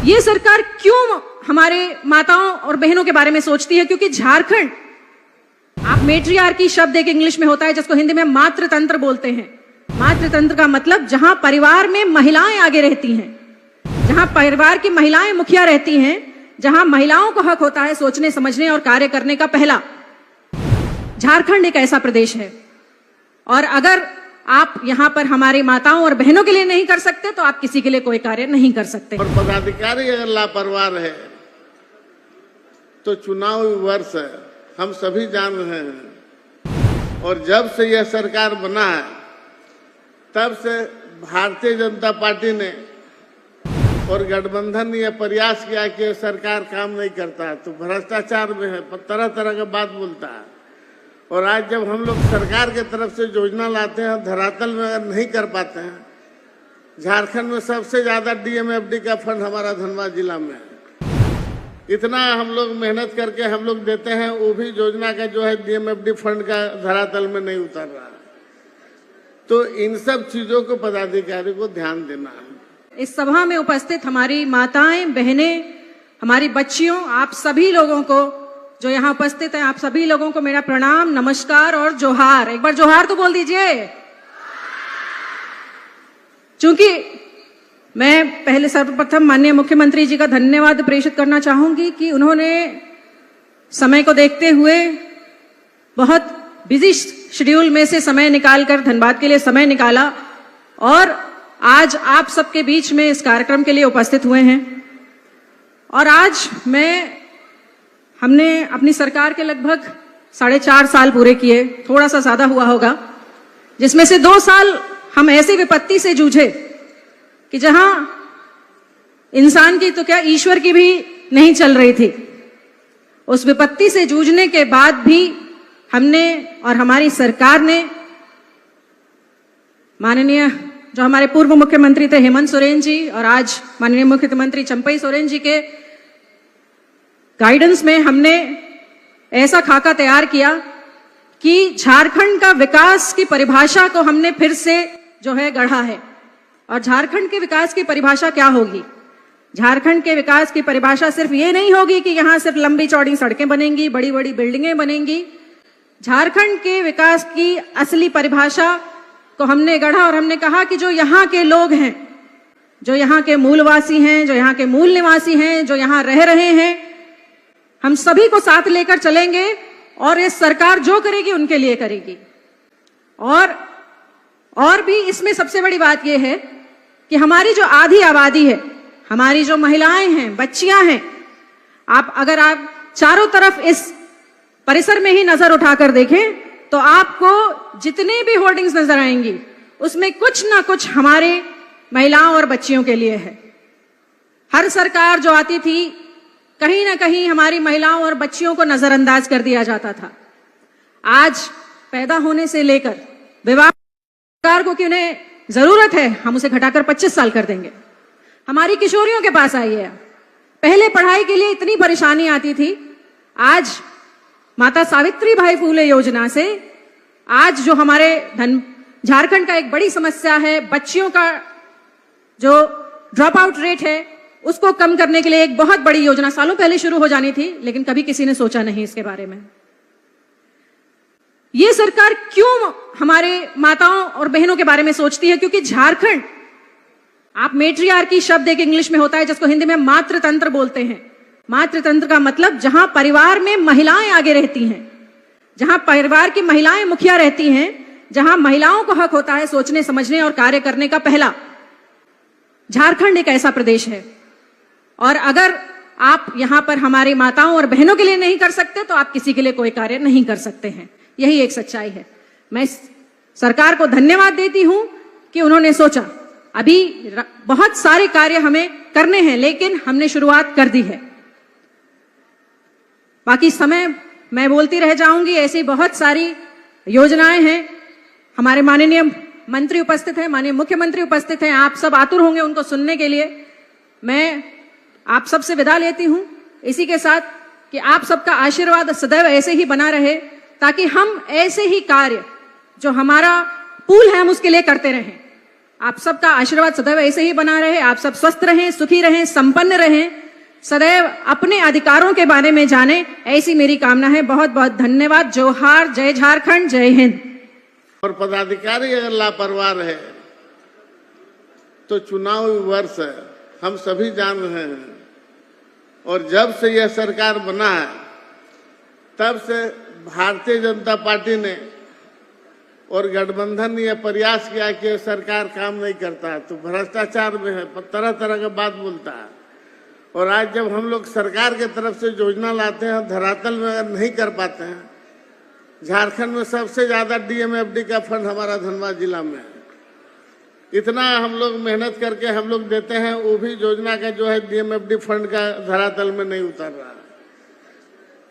ये सरकार क्यों हमारे माताओं और बहनों के बारे में सोचती है? क्योंकि झारखंड, आप मेट्रियार्की शब्द एक इंग्लिश में होता है जिसको हिंदी में मातृतंत्र बोलते हैं। मातृतंत्र का मतलब जहां परिवार में महिलाएं आगे रहती हैं, जहां परिवार की महिलाएं मुखिया रहती हैं, जहां महिलाओं को हक होता है सोचने समझने और कार्य करने का। पहला, झारखंड एक ऐसा प्रदेश है और अगर आप यहां पर हमारी माताओं और बहनों के लिए नहीं कर सकते तो आप किसी के लिए कोई कार्य नहीं कर सकते। और पदाधिकारी अगर लापरवाह है तो चुनाव वर्ष है, हम सभी जान रहे हैं। और जब से यह सरकार बना है तब से भारतीय जनता पार्टी ने और गठबंधन ने यह प्रयास किया कि सरकार काम नहीं करता है, तो भ्रष्टाचार में है, तरह तरह का बात बोलता है। और आज जब हम लोग सरकार के तरफ से योजना लाते हैं, धरातल में अगर नहीं कर पाते हैं, झारखंड में सबसे ज्यादा डीएमएफडी का फंड हमारा धनबाद जिला में है। इतना हम लोग मेहनत करके हम लोग देते हैं, वो भी योजना का जो है डीएमएफडी फंड का धरातल में नहीं उतर रहा है। तो इन सब चीजों को पदाधिकारी को ध्यान देना है। इस सभा में उपस्थित हमारी माताएं, बहनें, हमारी बच्चियों, आप सभी लोगों को जो यहाँ उपस्थित हैं, आप सभी लोगों को मेरा प्रणाम, नमस्कार और जोहार। एक बार जोहार तो बोल दीजिए। चूंकि मैं पहले सर्वप्रथम माननीय मुख्यमंत्री जी का धन्यवाद प्रेषित करना चाहूंगी कि उन्होंने समय को देखते हुए बहुत बिजी शेड्यूल में से समय निकालकर धनबाद के लिए समय निकाला और आज आप सबके बीच में इस कार्यक्रम के लिए उपस्थित हुए हैं। और आज हमने अपनी सरकार के लगभग 4.5 साल पूरे किए, थोड़ा सा ज्यादा हुआ होगा, जिसमें से 2 साल हम ऐसी विपत्ति से जूझे कि जहां इंसान की तो क्या ईश्वर की भी नहीं चल रही थी। उस विपत्ति से जूझने के बाद भी हमने और हमारी सरकार ने, माननीय जो हमारे पूर्व मुख्यमंत्री थे हेमंत सोरेन जी और आज माननीय मुख्यमंत्री चंपई सोरेन जी के गाइडेंस में हमने ऐसा खाका तैयार किया कि झारखंड का विकास की परिभाषा को हमने फिर से जो है गढ़ा है। और झारखंड के विकास की परिभाषा क्या होगी? झारखंड के विकास की परिभाषा सिर्फ ये नहीं होगी कि यहां सिर्फ लंबी चौड़ी सड़कें बनेंगी, बड़ी बड़ी बिल्डिंगें बनेंगी। झारखंड के विकास की असली परिभाषा को हमने गढ़ा और हमने कहा कि जो यहाँ के लोग हैं, जो यहाँ के मूलवासी हैं, जो यहाँ के मूल निवासी हैं, जो यहाँ रह रहे हैं, हम सभी को साथ लेकर चलेंगे और ये सरकार जो करेगी उनके लिए करेगी। और भी इसमें सबसे बड़ी बात यह है कि हमारी जो आधी आबादी है, हमारी जो महिलाएं हैं, बच्चियां हैं, अगर आप चारों तरफ इस परिसर में ही नजर उठाकर देखें तो आपको जितने भी होर्डिंग्स नजर आएंगी उसमें कुछ ना कुछ हमारे महिलाओं और बच्चियों के लिए है। हर सरकार जो आती थी कहीं ना कहीं हमारी महिलाओं और बच्चियों को नजरअंदाज कर दिया जाता था। आज पैदा होने से लेकर विवाह सरकार को कि उन्हें जरूरत है हम उसे घटाकर 25 साल कर देंगे। हमारी किशोरियों के पास आई है, पहले पढ़ाई के लिए इतनी परेशानी आती थी, आज माता सावित्रीबाई फूले योजना से आज जो हमारे झारखंड का एक बड़ी समस्या है, बच्चियों का जो ड्रॉप आउट रेट है उसको कम करने के लिए एक बहुत बड़ी योजना सालों पहले शुरू हो जानी थी, लेकिन कभी किसी ने सोचा नहीं इसके बारे में। ये सरकार क्यों हमारे माताओं और बहनों के बारे में सोचती है? क्योंकि झारखंड, आप मेट्रियार्की शब्द एक इंग्लिश में होता है जिसको हिंदी में मातृतंत्र बोलते हैं। मातृतंत्र का मतलब जहां परिवार में महिलाएं आगे रहती हैं, जहां परिवार की महिलाएं मुखिया रहती हैं, जहां महिलाओं को हक होता है सोचने समझने और कार्य करने का। पहला, झारखंड एक ऐसा प्रदेश है और अगर आप यहां पर हमारी माताओं और बहनों के लिए नहीं कर सकते तो आप किसी के लिए कोई कार्य नहीं कर सकते हैं। यही एक सच्चाई है। मैं सरकार को धन्यवाद देती हूं कि उन्होंने सोचा। अभी बहुत सारे कार्य हमें करने हैं लेकिन हमने शुरुआत कर दी है। बाकी समय मैं बोलती रह जाऊंगी, ऐसी बहुत सारी योजनाएं हैं। हमारे माननीय मंत्री उपस्थित हैं, माननीय मुख्यमंत्री उपस्थित हैं, आप सब आतुर होंगे उनको सुनने के लिए। मैं आप सबसे विदा लेती हूं इसी के साथ कि आप सबका आशीर्वाद सदैव ऐसे ही बना रहे ताकि हम ऐसे ही कार्य जो हमारा पूल है हम उसके लिए करते रहें। आप सबका आशीर्वाद सदैव ऐसे ही बना रहे, आप सब स्वस्थ रहें, सुखी रहें, संपन्न रहें, सदैव अपने अधिकारों के बारे में जाने, ऐसी मेरी कामना है। बहुत बहुत धन्यवाद। जोहार, जय झारखंड, जय हिंद। और पदाधिकारी अगर लापरवाह रहे तो चुनावी वर्ष है, हम सभी जान रहे हैं। और जब से यह सरकार बना है तब से भारतीय जनता पार्टी ने और गठबंधन ने यह प्रयास किया कि सरकार काम नहीं करता है, तो भ्रष्टाचार में है, तरह तरह का बात बोलता है। और आज जब हम लोग सरकार के तरफ से योजना लाते हैं, धरातल में अगर नहीं कर पाते हैं, झारखंड में सबसे ज्यादा डीएमएफडी का फंड हमारा धनबाद जिला में है। इतना हम लोग मेहनत करके हम लोग देते हैं, वो भी योजना का जो है डीएमएफडी फंड का धरातल में नहीं उतर रहा है।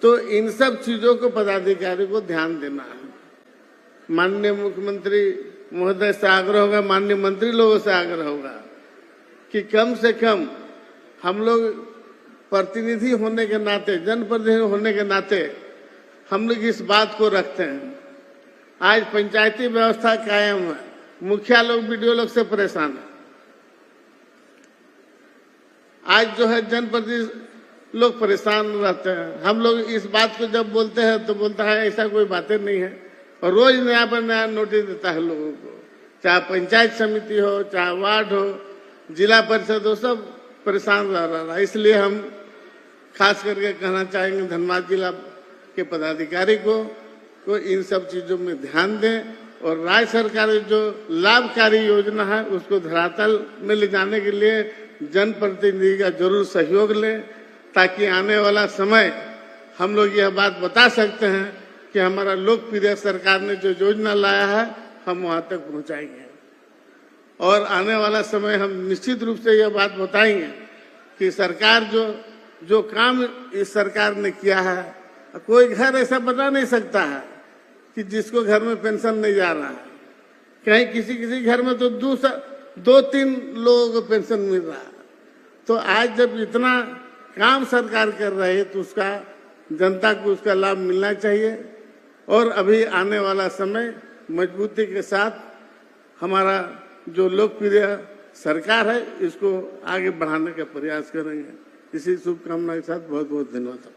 तो इन सब चीजों को पदाधिकारी को ध्यान देना है। माननीय मुख्यमंत्री महोदय से आग्रह होगा, माननीय मंत्री लोगों से आग्रह होगा कि कम से कम हम लोग प्रतिनिधि होने के नाते, जनप्रतिनिधि होने के नाते हम लोग इस बात को रखते हैं। आज पंचायती व्यवस्था कायम है, मुखिया लोग बीडीओ लोग से परेशान है। आज जो है जनप्रतिनिधि लोग परेशान रहते हैं। हम लोग इस बात को जब बोलते हैं तो बोलता है ऐसा कोई बातें नहीं है, और रोज नया पर नया नोटिस देता है लोगों को, चाहे पंचायत समिति हो, चाहे वार्ड हो, जिला परिषद हो, सब परेशान रह रहा है। इसलिए हम खास करके कहना चाहेंगे धनबाद जिला के पदाधिकारी को इन सब चीजों में ध्यान दें और राज्य सरकार जो लाभकारी योजना है उसको धरातल में ले जाने के लिए जनप्रतिनिधि का जरूर सहयोग लें, ताकि आने वाला समय हम लोग यह बात बता सकते हैं कि हमारा लोकप्रिय सरकार ने जो योजना लाया है हम वहां तक पहुंचाएंगे। और आने वाला समय हम निश्चित रूप से यह बात बताएंगे कि सरकार जो काम इस सरकार ने किया है, कोई घर ऐसा बता नहीं सकता है कि जिसको घर में पेंशन नहीं जा रहा है। कहीं किसी घर में तो 2-3 लोगों को पेंशन मिल रहा है। तो आज जब इतना काम सरकार कर रही है तो उसका जनता को उसका लाभ मिलना चाहिए। और अभी आने वाला समय मजबूती के साथ हमारा जो लोकप्रिय सरकार है इसको आगे बढ़ाने का प्रयास करेंगे। इसी शुभकामना के साथ बहुत बहुत धन्यवाद।